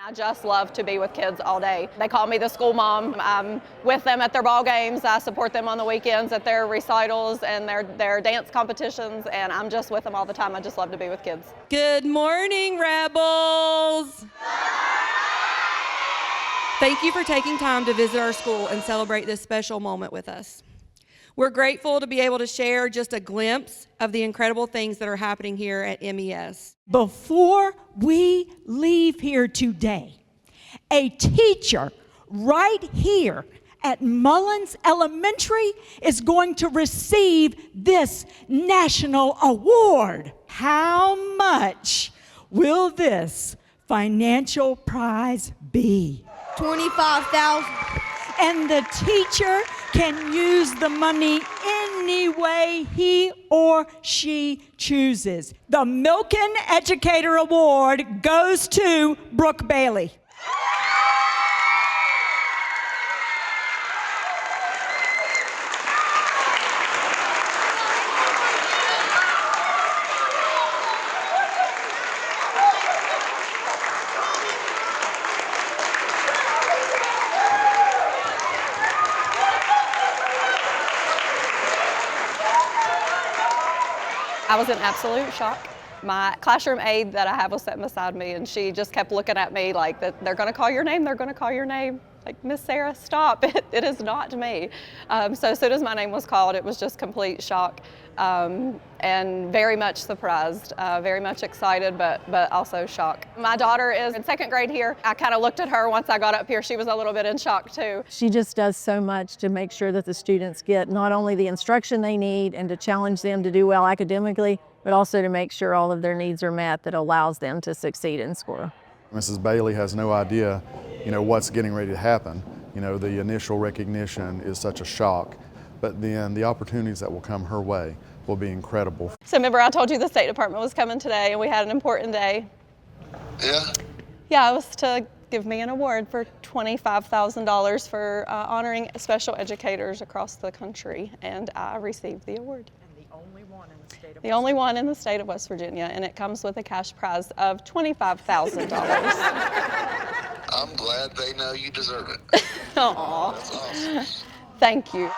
I just love to be with kids all day. They call me the school mom. I'm with them at their ball games. I support them on the weekends at their recitals and their dance competitions, and I'm just with them all the time. I just love to be with kids. Good morning, Rebels. Thank you for taking time to visit our school and celebrate this special moment with us. We're grateful to be able to share just a glimpse of the incredible things that are happening here at MES. Before we leave here today, a teacher right here at Mullens Elementary is going to receive this national award. How much will this financial prize be? $25,000. And the teacher can use the money any way he or she chooses. The Milken Educator Award goes to Brooke Bailey. I was in absolute shock. My classroom aide that I have was sitting beside me, and she just kept looking at me like, they're going to call your name, they're going to call your name. Like, Miss Sarah, stop, it is not me. So as soon as my name was called, it was just complete shock, and very much surprised, very much excited, but also shocked. My daughter is in second grade here. I kind of looked at her once I got up here. She was a little bit in shock too. She just does so much to make sure that the students get not only the instruction they need and to challenge them to do well academically, but also to make sure all of their needs are met that allows them to succeed in school. Mrs. Bailey has no idea, what's getting ready to happen. The initial recognition is such a shock, but then the opportunities that will come her way will be incredible. So remember I told you the State Department was coming today and we had an important day? Yeah? Yeah, it was to give me an award for $25,000 for honoring special educators across the country, and I received the award. The only one in the state of West Virginia, and it comes with a cash prize of $25,000. I'm glad they know you deserve it. Aww. That's awesome. Thank you.